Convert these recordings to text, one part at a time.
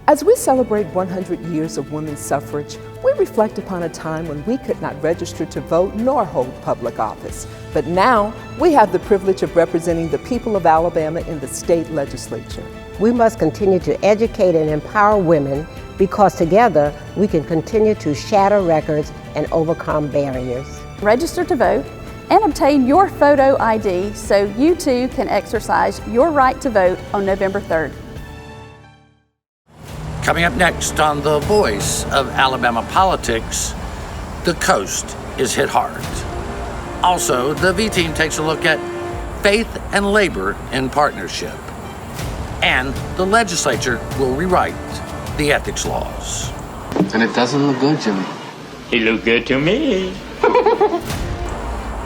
As we celebrate 100 years of women's suffrage, we reflect upon a time when we could not register to vote nor hold public office. But now, we have the privilege of representing the people of Alabama in the state legislature. We must continue to educate and empower women because together we can continue to shatter records and overcome barriers. Register to vote and obtain your photo ID so you too can exercise your right to vote on November 3rd. Coming up next on The Voice of Alabama Politics, the coast is hit hard. Also, the V-Team takes a look at faith and labor in partnership. And the legislature will rewrite the ethics laws. And it doesn't look good, Jimmy. He looked good to me.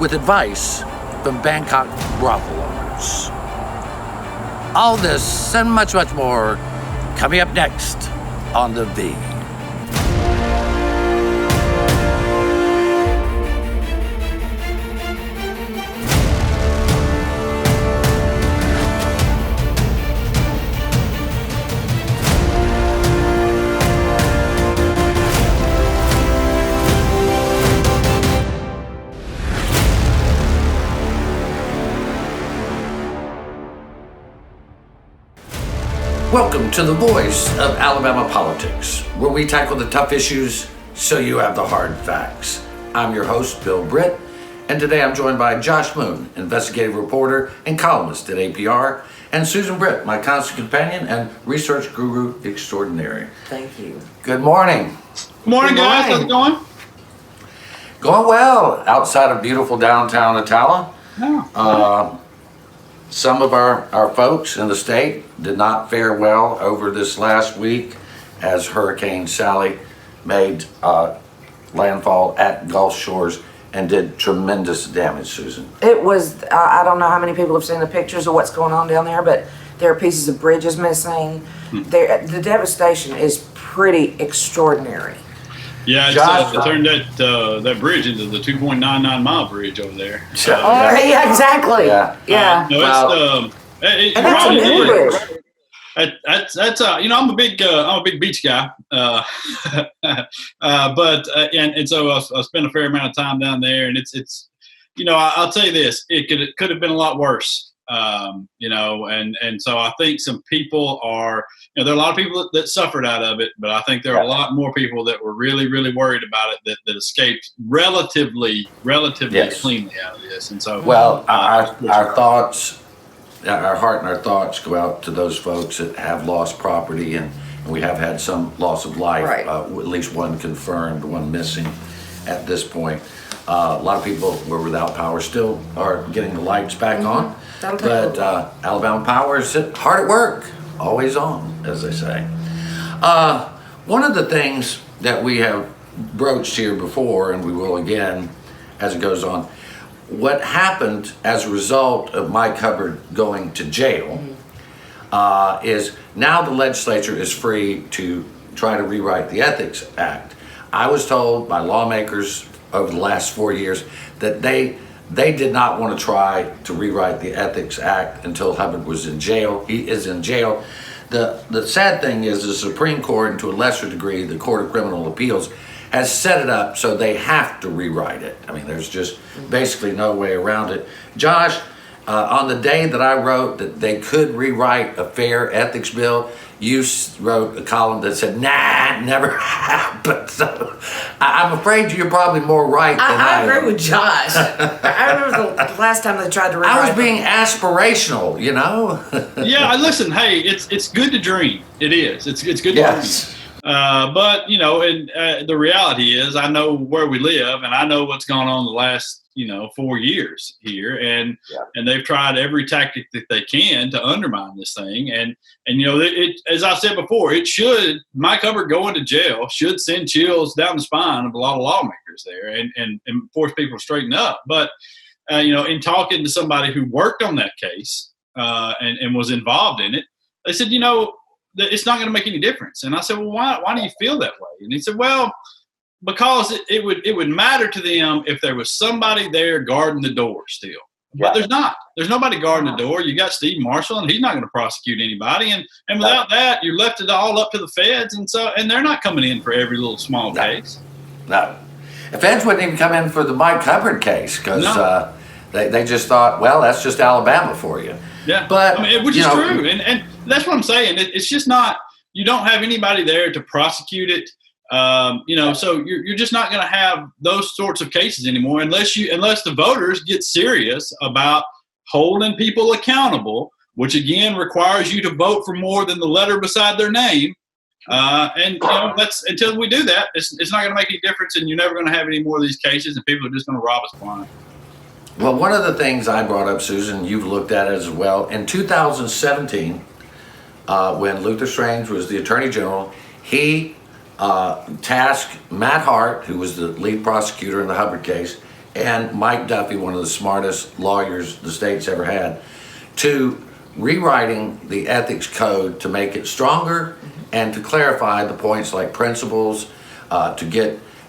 With advice from Bangkok brothel owners. All this and much, much more coming up next on The V. Welcome to The Voice of Alabama Politics, where we tackle the tough issues so you have the hard facts. I'm your host, Bill Britt, and today I'm joined by Josh Moon, investigative reporter and columnist at APR, and Susan Britt, my constant companion and research guru extraordinary. Thank you. Good morning. Good morning, guys. How's it going? Going well outside of beautiful downtown Attala. Some of our folks in the state did not fare well over this last week as Hurricane Sally made landfall at Gulf Shores and did tremendous damage, Susan. It was, I don't know how many people have seen the pictures of what's going on down there, but there are pieces of bridges missing. The devastation is pretty extraordinary. Yeah, it turned that bridge into the 2.99 mile bridge over there. Yeah, exactly. Yeah. No, and that's a new bridge. That's I'm a big beach guy, but so I spent a fair amount of time down there, and it's I'll tell you this, it could have been a lot worse, and so I think some people are, there are a lot of people that suffered out of it, but I think there are a lot more people that were really, really worried about it that escaped relatively cleanly out of this, and so our thoughts. Our heart and our thoughts go out to those folks that have lost property, and we have had some loss of life, right. At least one confirmed, one missing at this point. A lot of people were without power, still are getting the lights back on, but Alabama Power is hard at work, always on, as they say. One of the things that we have broached here before, and we will again as it goes on, what happened as a result of Mike Hubbard going to jail is now the legislature is free to try to rewrite the Ethics Act. I was told by lawmakers over the last 4 years that they did not want to try to rewrite the Ethics Act until Hubbard was in jail. He is in jail. The sad thing is the Supreme Court, and to a lesser degree the Court of Criminal Appeals, has set it up so they have to rewrite it. I mean, there's just basically no way around it. Josh, on the day that I wrote that they could rewrite a fair ethics bill, you wrote a column that said, nah, never happened. So I'm afraid you're probably more right than I am. I agree with Josh. I remember the last time they tried to rewrite I was being aspirational, Yeah, listen, hey, it's good to dream. It is. It's good to dream. But the reality is, I know where we live, and I know what's gone on the last 4 years here, and they've tried every tactic that they can to undermine this thing, and it, as I said before, Mike Hubbard going to jail should send chills down the spine of a lot of lawmakers there, and force people to straighten up. But in talking to somebody who worked on that case and was involved in it, they said, it's not going to make any difference. And I said, well, why do you feel that way? And he said, well, because it would matter to them if there was somebody there guarding the door still. But there's nobody guarding the door. You got Steve Marshall, and he's not going to prosecute anybody. And without that, you're left it all up to the feds, and they're not coming in for every little small case. No. The feds wouldn't even come in for the Mike Hubbard case because they just thought, well, that's just Alabama for you. Yeah, but which is true, and that's what I'm saying. It's just not. You don't have anybody there to prosecute it. So you're just not going to have those sorts of cases anymore unless the voters get serious about holding people accountable, which again requires you to vote for more than the letter beside their name. That's until we do that, it's not going to make any difference, and you're never going to have any more of these cases, and people are just going to rob us blind. Well, one of the things I brought up, Susan, you've looked at it as well. In 2017, when Luther Strange was the Attorney General, he tasked Matt Hart, who was the lead prosecutor in the Hubbard case, and Mike Duffy, one of the smartest lawyers the state's ever had, to rewriting the ethics code to make it stronger and to clarify the points like principles, to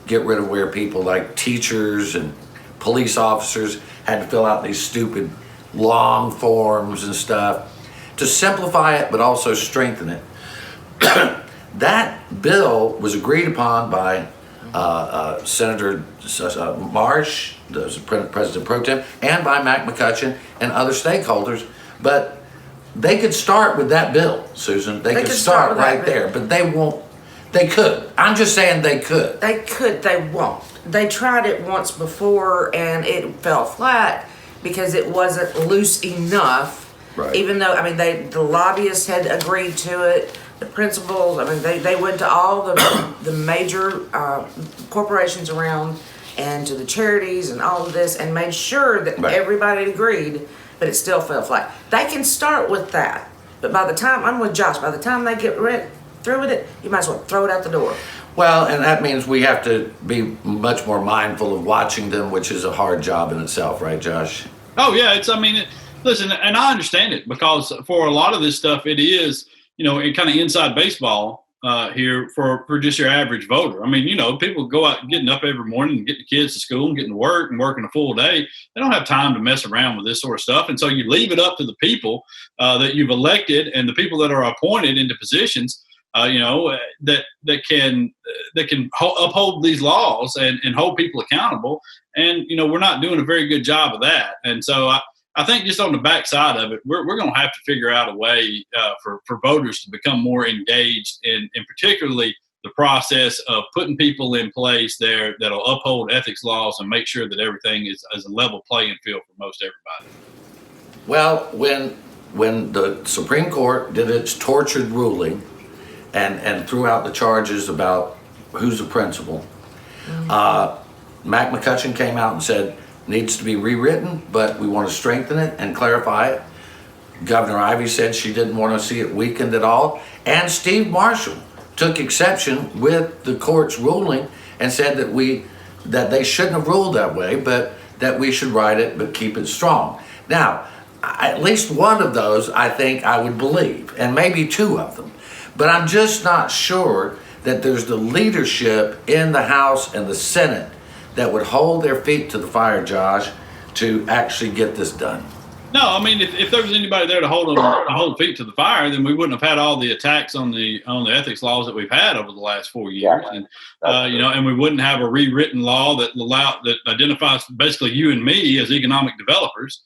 get rid of where people like teachers and police officers had to fill out these stupid long forms and stuff, to simplify it but also strengthen it. That bill was agreed upon by Senator Marsh, the President Pro Tem, and by Mac McCutcheon and other stakeholders. But they could start with that bill, Susan. They could start right there, but they won't. They could. I'm just saying they could. They could. They won't. They tried it once before and it fell flat because it wasn't loose enough. Right. Even though, the lobbyists had agreed to it, the principals, they went to all the major corporations around and to the charities and all of this and made sure that everybody agreed, but it still fell flat. They can start with that, but by the time, I'm with Josh, by the time they get through with it, you might as well throw it out the door. Well, and that means we have to be much more mindful of watching them, which is a hard job in itself, right, Josh? Oh, yeah. Listen, and I understand it because for a lot of this stuff, it is, kind of inside baseball here for just your average voter. People go out getting up every morning and getting the kids to school and getting to work and working a full day. They don't have time to mess around with this sort of stuff. And so you leave it up to the people that you've elected and the people that are appointed into positions that can uphold these laws and hold people accountable. And, we're not doing a very good job of that. And so I think just on the backside of it, we're going to have to figure out a way for voters to become more engaged in particularly the process of putting people in place there that'll uphold ethics laws and make sure that everything is a level playing field for most everybody. Well, when the Supreme Court did its tortured ruling and threw out the charges about who's the principal, Mac McCutcheon came out and said, needs to be rewritten, but we want to strengthen it and clarify it. Governor Ivey said she didn't want to see it weakened at all. And Steve Marshall took exception with the court's ruling and said that they shouldn't have ruled that way, but that we should write it but keep it strong. Now, at least one of those I think I would believe, and maybe two of them. But I'm just not sure that there's the leadership in the House and the Senate that would hold their feet to the fire, Josh, to actually get this done. No, if there was anybody there to hold feet to the fire, then we wouldn't have had all the attacks on the ethics laws that we've had over the last 4 years, and and we wouldn't have a rewritten law that identifies basically you and me as economic developers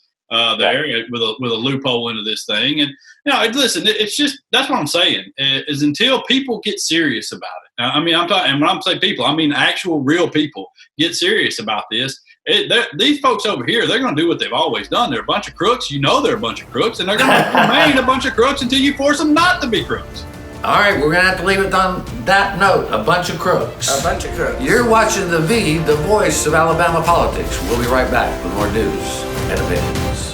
there with a loophole into this thing. And listen, it's just that's what I'm saying is until people get serious about it. I'm talking, and when I'm saying people, I mean actual real people get serious about this. These folks over here, they're going to do what they've always done. They're a bunch of crooks. They're a bunch of crooks, and they're going to remain a bunch of crooks until you force them not to be crooks. All right, we're going to have to leave it on that note. A bunch of crooks. A bunch of crooks. You're watching The V, the voice of Alabama politics. We'll be right back with more news and opinions.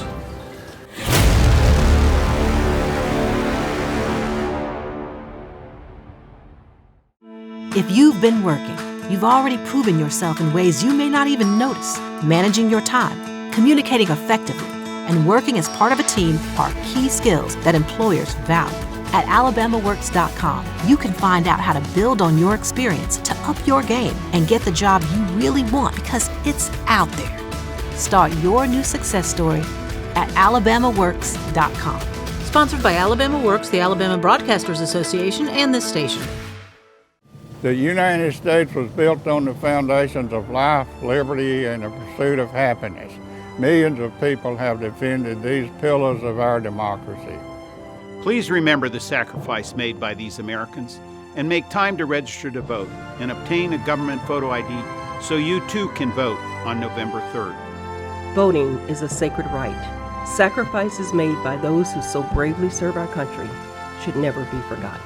If you've been working, you've already proven yourself in ways you may not even notice. Managing your time, communicating effectively, and working as part of a team are key skills that employers value. At alabamaworks.com, you can find out how to build on your experience to up your game and get the job you really want because it's out there. Start your new success story at alabamaworks.com. Sponsored by Alabama Works, the Alabama Broadcasters Association, and this station. The United States was built on the foundations of life, liberty, and the pursuit of happiness. Millions of people have defended these pillars of our democracy. Please remember the sacrifice made by these Americans and make time to register to vote and obtain a government photo ID so you too can vote on November 3rd. Voting is a sacred right. Sacrifices made by those who so bravely serve our country should never be forgotten.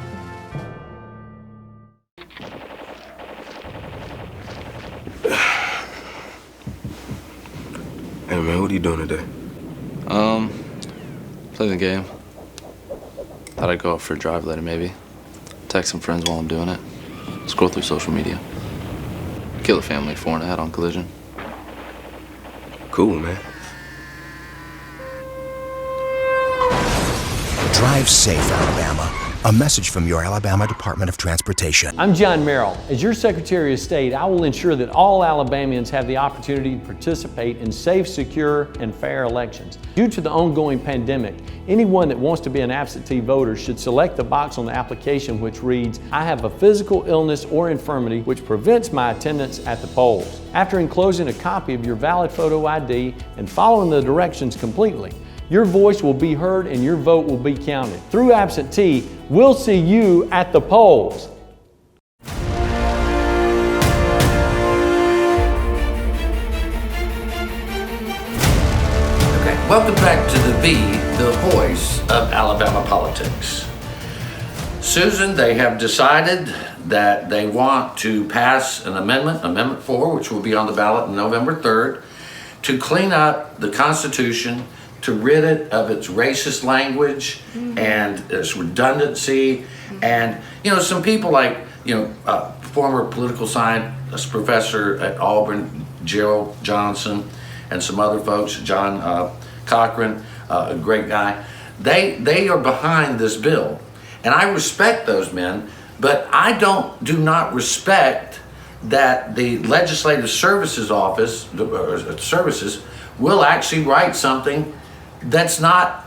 Hey man, what are you doing today? Play the game. Thought I'd go out for a drive later maybe. Text some friends while I'm doing it. Scroll through social media. Kill a family 4 and a head-on collision. Cool, man. Drive safe, Alabama. A message from your Alabama Department of Transportation. I'm John Merrill. As your Secretary of State, I will ensure that all Alabamians have the opportunity to participate in safe, secure, and fair elections. Due to the ongoing pandemic, anyone that wants to be an absentee voter should select the box on the application which reads, "I have a physical illness or infirmity which prevents my attendance at the polls." After enclosing a copy of your valid photo ID and following the directions completely, your voice will be heard and your vote will be counted. Through absentee, we'll see you at the polls. Okay, welcome back to the voice of Alabama politics. Susan, they have decided that they want to pass an amendment, Amendment 4, which will be on the ballot on November 3rd, to clean up the Constitution, to rid it of its racist language and its redundancy. And, some people like, former political science professor at Auburn, Gerald Johnson, and some other folks, John Cochran, a great guy, they are behind this bill. And I respect those men, but I do not respect that the Legislative Services Office, services, will actually write something that's not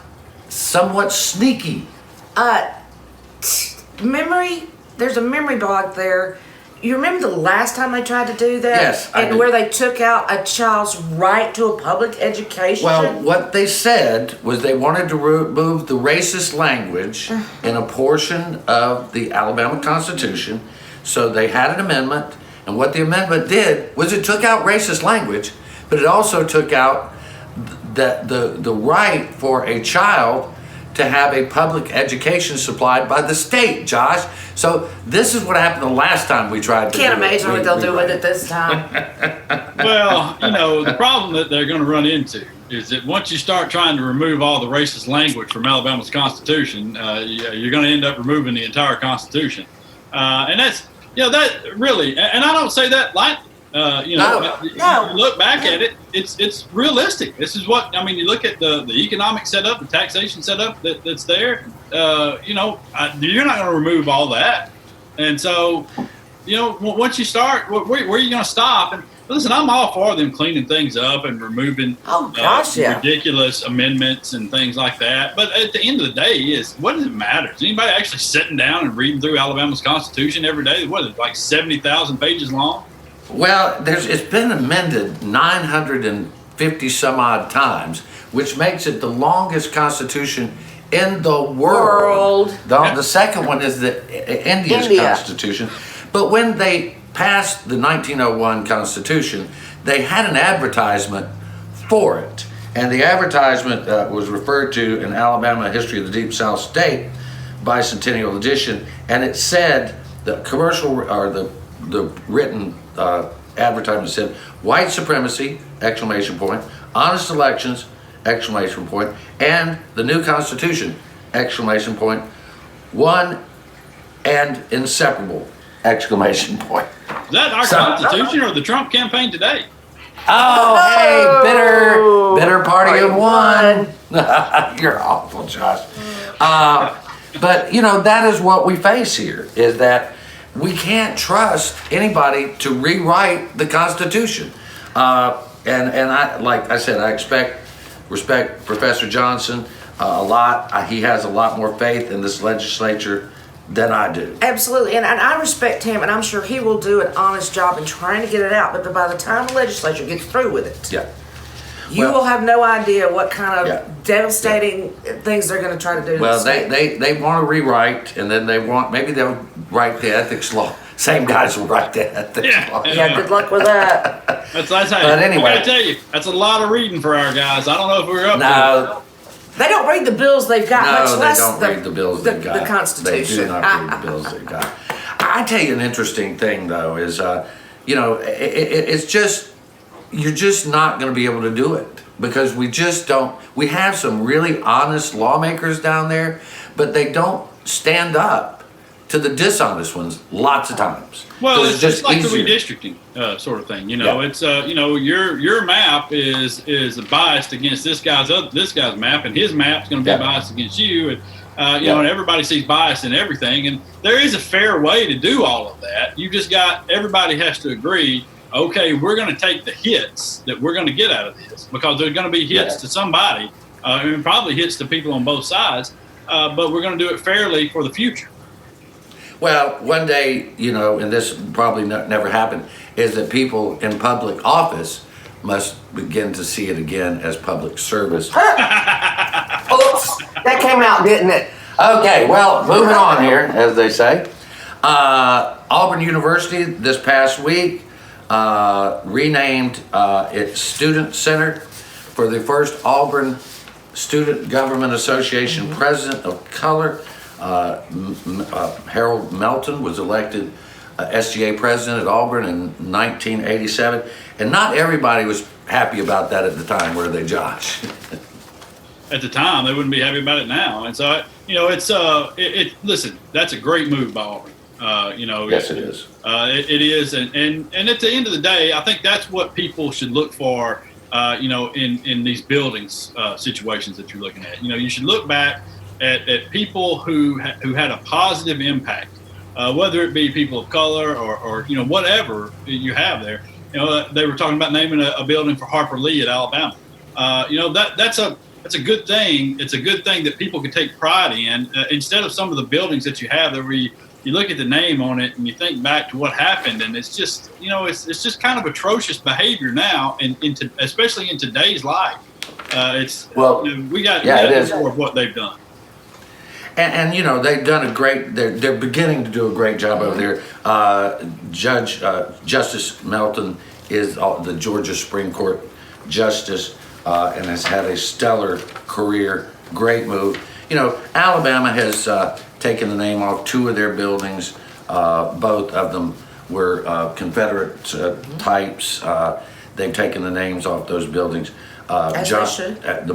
somewhat sneaky. There's a memory block there. You remember the last time they tried to do that? Yes, I do. Where they took out a child's right to a public education? Well, what they said was they wanted to remove the racist language in a portion of the Alabama Constitution. So they had an amendment, and what the amendment did was it took out racist language, but it also took out the right for a child to have a public education supplied by the state, Josh. So this is what happened the last time we tried to Can't imagine what they'll do with it this time. Well, the problem that they're going to run into is that once you start trying to remove all the racist language from Alabama's Constitution, you're going to end up removing the entire Constitution. And that's, that really, and I don't say that lightly. You look back at it, it's realistic. This is what, you look at the economic setup, the taxation setup that's there, you're not going to remove all that. And so, once you start, where are you going to stop? And listen, I'm all for them cleaning things up and removing ridiculous amendments and things like that. But at the end of the day, what does it matter? Is anybody actually sitting down and reading through Alabama's Constitution every day? What is it, like 70,000 pages long? Well, it's been amended 950 some odd times, which makes it the longest constitution in the world. The second one is India's constitution. But when they passed the 1901 Constitution, they had an advertisement for it. And the advertisement was referred to in Alabama History of the Deep South State Bicentennial Edition, and it said, the commercial or the written advertisement said, "White supremacy!" ! Honest elections! ! And the new Constitution! ! One and inseparable! ! Is that our Constitution or the Trump campaign today? Oh, hey, bitter party of one. You're awful, Josh. But that is what we face here, is that we can't trust anybody to rewrite the Constitution. And like I said, I respect Professor Johnson a lot. He has a lot more faith in this legislature than I do. Absolutely, and I respect him, and I'm sure he will do an honest job in trying to get it out. But by the time the legislature gets through with it, you will have no idea what kind of devastating things they're going to try to do. Well, they want to rewrite, and then maybe they'll write the ethics law. Same guys will write the ethics law. Yeah, good luck with that. That's how. But anyway, I gotta tell you, that's a lot of reading for our guys. I don't know if we're up to it. They don't read the bills they've got, much less read the bills they've got. The Constitution. They do not read the bills they've got. I tell you an interesting thing, though, is, it's just, you're just not going to be able to do it because we just don't. We have some really honest lawmakers down there, but they don't stand up to the dishonest ones lots of times. Well, it's just like easier. the redistricting sort of thing. It's your map is biased against this guy's map, and his map's going to be biased against you, and and everybody sees bias in everything. And there is a fair way to do all of that. You just everybody has to agree. Okay, we're going to take the hits that we're going to get out of this because there's going to be hits to somebody, and probably hits to people on both sides. But we're going to do it fairly for the future. Well, one day, and this probably never happened, is that people in public office must begin to see it again as public service. Oops, that came out, didn't it? Okay, well, moving on here, as they say. Auburn University this past week renamed its Student Center for the first Auburn Student Government Association President of Color. Harold Melton was elected SGA president at Auburn in 1987, and not everybody was happy about that at the time, were they, Josh? At the time, they wouldn't be happy about it now, and so listen, that's a great move by Auburn. Yes, it is. It is, and at the end of the day, I think that's what people should look for. In these buildings situations that you're looking at, you should look back at people who had a positive impact, whether it be people of color or whatever you have there. They were talking about naming a building for Harper Lee at Alabama. That's a good thing. It's a good thing that people can take pride in instead of some of the buildings that you have that where you look at the name on it and you think back to what happened, and it's just it's just kind of atrocious behavior now, and especially in today's life. We got more of what they've done. And they've done they're beginning to do a great job over there. Justice Melton is the Georgia Supreme Court Justice and has had a stellar career, great move. Alabama has taken the name off two of their buildings. Both of them were Confederate types. They've taken the names off those buildings. The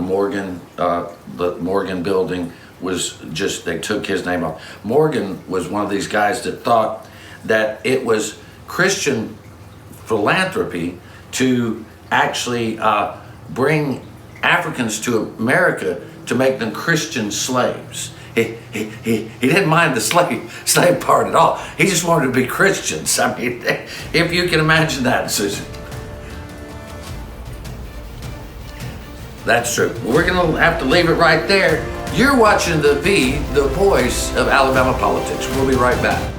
Morgan building was they took his name off. Morgan was one of these guys that thought that it was Christian philanthropy to actually bring Africans to America to make them Christian slaves. He didn't mind the slave part at all. He just wanted to be Christians. I mean, if you can imagine that, Susan. That's true. We're going to have to leave it right there. You're watching the voice of Alabama politics. We'll be right back.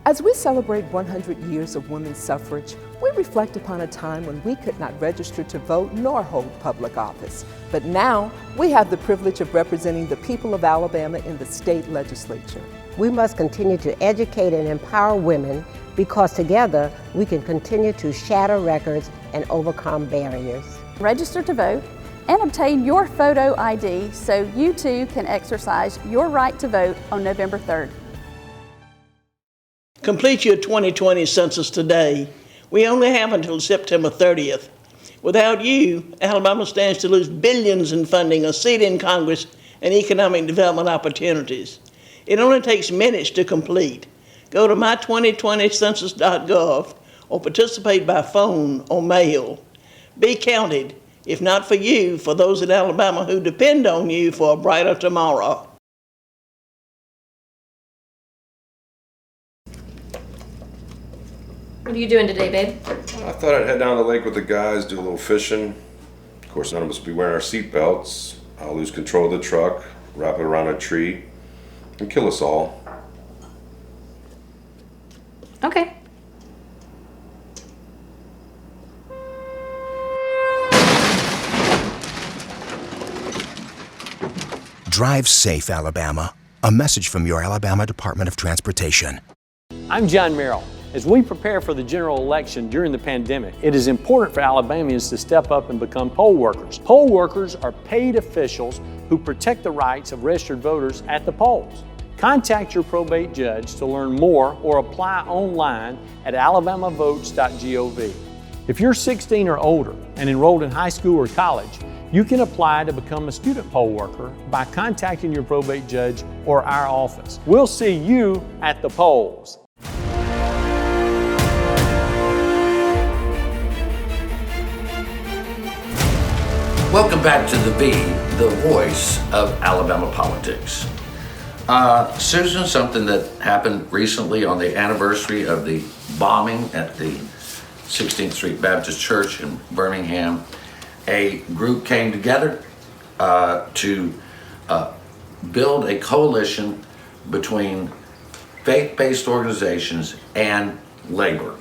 As we celebrate 100 years of women's suffrage, we reflect upon a time when we could not register to vote nor hold public office. But now, we have the privilege of representing the people of Alabama in the state legislature. We must continue to educate and empower women because together we can continue to shatter records and overcome barriers. Register to vote and obtain your photo ID so you too can exercise your right to vote on November 3rd. Complete your 2020 census today. We only have until September 30th. Without you, Alabama stands to lose billions in funding, a seat in Congress, and economic development opportunities. It only takes minutes to complete. Go to my2020census.gov or participate by phone or mail. Be counted, if not for you, for those in Alabama who depend on you for a brighter tomorrow. What are you doing today, babe? I thought I'd head down to the lake with the guys, do a little fishing. Of course, none of us will be wearing our seat belts. I'll lose control of the truck, wrap it around a tree, and kill us all. Okay. Drive safe, Alabama. A message from your Alabama Department of Transportation. I'm John Merrill. As we prepare for the general election during the pandemic, it is important for Alabamians to step up and become poll workers. Poll workers are paid officials who protect the rights of registered voters at the polls. Contact your probate judge to learn more or apply online at alabamavotes.gov. If you're 16 or older and enrolled in high school or college, you can apply to become a student poll worker by contacting your probate judge or our office. We'll see you at the polls. Welcome back to The V, the voice of Alabama politics. Susan, something that happened recently on the anniversary of the bombing at the 16th Street Baptist Church in Birmingham, a group came together to build a coalition between faith-based organizations and labor.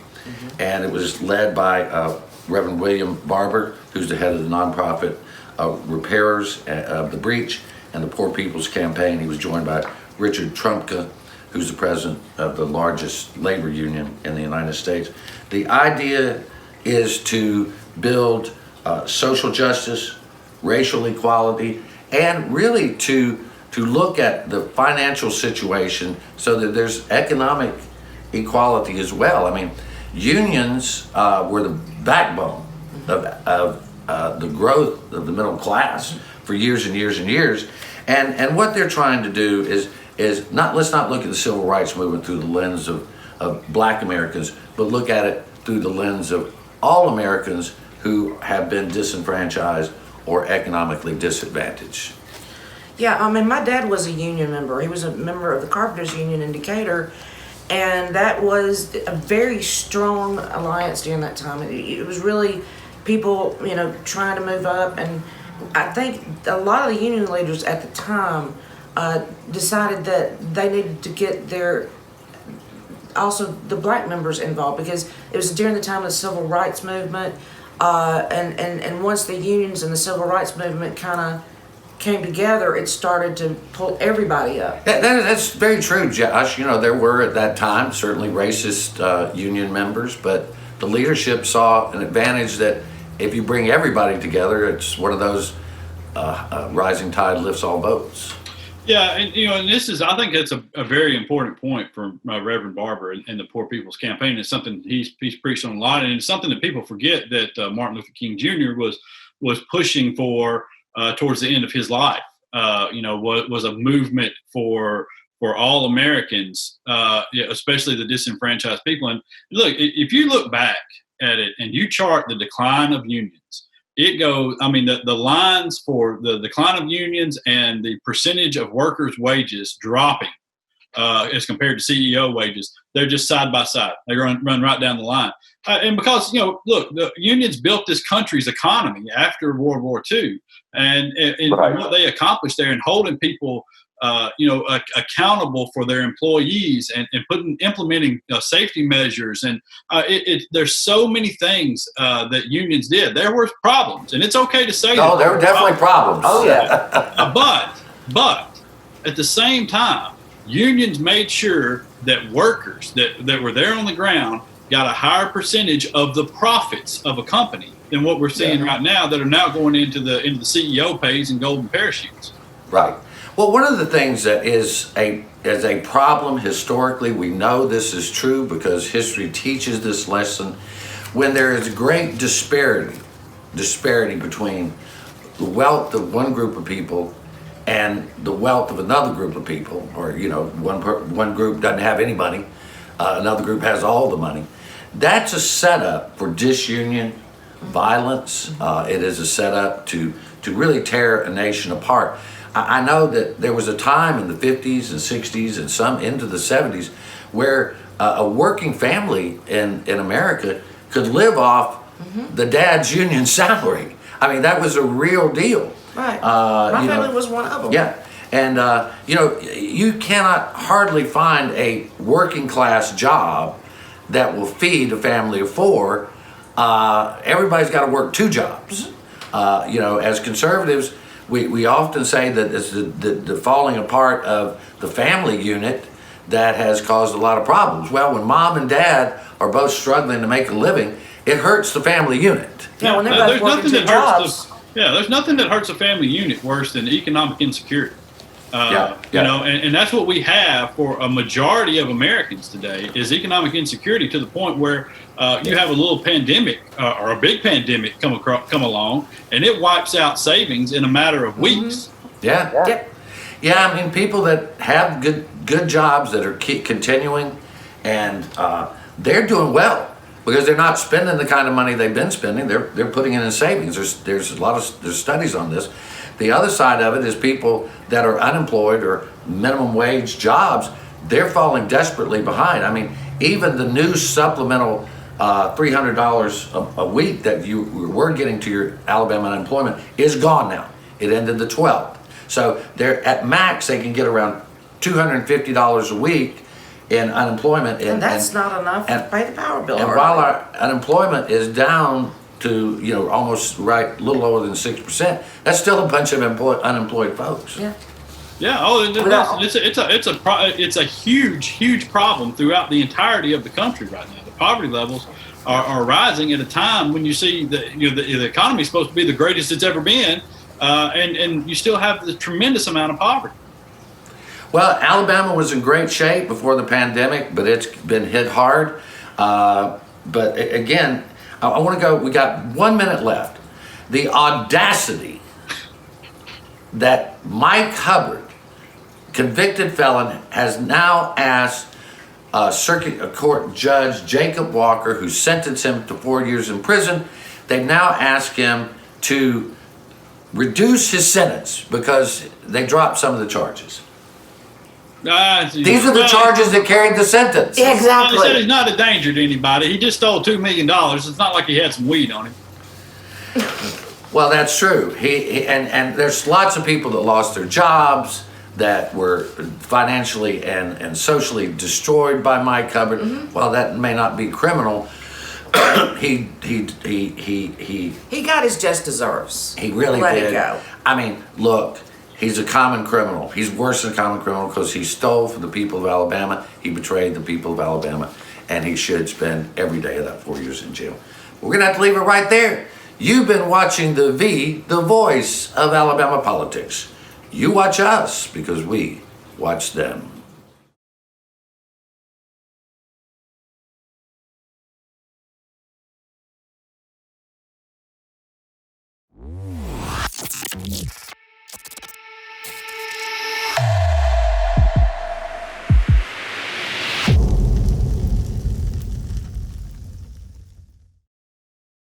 And it was led by Reverend William Barber, who's the head of the nonprofit Repairers of the Breach and the Poor People's Campaign. He was joined by Richard Trumpka, who's the president of the largest labor union in the United States. The idea is to build social justice, racial equality, and really to look at the financial situation so that there's economic equality as well. I mean, unions were the backbone of the growth of the middle class for years and years and years. And what they're trying to do is let's not look at the civil rights movement through the lens of black Americans, but look at it through the lens of all Americans who have been disenfranchised or economically disadvantaged. Yeah, I mean, my dad was a union member. He was a member of the Carpenters Union in Decatur, and that was a very strong alliance during that time. It was really people, trying to move up, and I think a lot of the union leaders at the time decided that they needed to get also the black members involved, because it was during the time of the civil rights movement, and once the unions and the civil rights movement kind of came together, it started to pull everybody up. That's very true, Josh. There were at that time certainly racist union members, but the leadership saw an advantage that if you bring everybody together, it's one of those rising tide lifts all boats. Yeah, and this is, I think that's a very important point from Reverend Barber and the Poor People's Campaign. It's something he's preached on a lot, and it's something that people forget that Martin Luther King Jr. was pushing for towards the end of his life. Was a movement for all Americans, especially the disenfranchised people. And look, if you look back at it and you chart the decline of unions, it goes, the lines for the decline of unions and the percentage of workers' wages dropping as compared to CEO wages, they're just side by side. They run right down the line. And because, look, the unions built this country's economy after World War II. And Right. What they accomplished there in holding people accountable for their employees and implementing safety measures. And there's so many things that unions did. There were problems, and it's okay to say that. Oh, there were definitely problems. Oh, yeah. But at the same time, unions made sure that workers that were there on the ground got a higher percentage of the profits of a company than what we're seeing right now that are now going into the CEO pays and golden parachutes. Right. Well, one of the things that is a problem historically, we know this is true because history teaches this lesson, when there is great disparity between the wealth of one group of people and the wealth of another group of people, or one group doesn't have any money, another group has all the money. That's a setup for disunion, violence. It is a setup to really tear a nation apart. I know that there was a time in the 50s and 60s and some into the 70s where a working family in America could live off the dad's union salary. I mean, that was a real deal. Right. My family was one of them. Yeah. And, you cannot hardly find a working class job that will feed a family of four. Everybody's got to work two jobs. As conservatives, we often say that it's the falling apart of the family unit that has caused a lot of problems. Well, when mom and dad are both struggling to make a living, it hurts the family unit. Yeah, when they're both working two jobs. There's nothing that hurts a family unit worse than economic insecurity. And that's what we have for a majority of Americans today is economic insecurity, to the point where you have a little pandemic or a big pandemic come along, and it wipes out savings in a matter of weeks. Yeah, I mean, people that have good jobs that are continuing, and they're doing well because they're not spending the kind of money they've been spending. They're putting it in savings. There's studies on this. The other side of it is people that are unemployed or minimum wage jobs. They're falling desperately behind. I mean, even the new supplemental $300 a week that you were getting to your Alabama unemployment is gone now. It ended the 12th. So they're at max, they can get around $250 a week in unemployment. And that's not enough to pay the power bill. And while our unemployment is down to almost a little lower than 6%, that's still a bunch of unemployed folks. It's a huge problem throughout the entirety of the country right now. The poverty levels are rising at a time when you see the economy is supposed to be the greatest it's ever been, and you still have the tremendous amount of poverty. Well, Alabama was in great shape before the pandemic, but it's been hit hard. But again, I want to go, we got 1 minute left. The audacity that Mike Hubbard, convicted felon, has now asked Circuit Court Judge Jacob Walker, who sentenced him to 4 years in prison, they've now asked him to reduce his sentence because they dropped some of the charges. These are the charges that carried the sentence. Exactly. He said he's not a danger to anybody. He just stole $2 million. It's not like he had some weed on him. Well, that's true. And there's lots of people that lost their jobs, that were financially and socially destroyed by Mike Hubbard. While that may not be criminal, he got his just deserves. He really Let did. it go. I mean, look. He's a common criminal. He's worse than a common criminal because he stole from the people of Alabama. He betrayed the people of Alabama, and he should spend every day of that 4 years in jail. We're going to have to leave it right there. You've been watching the voice of Alabama politics. You watch us because we watch them.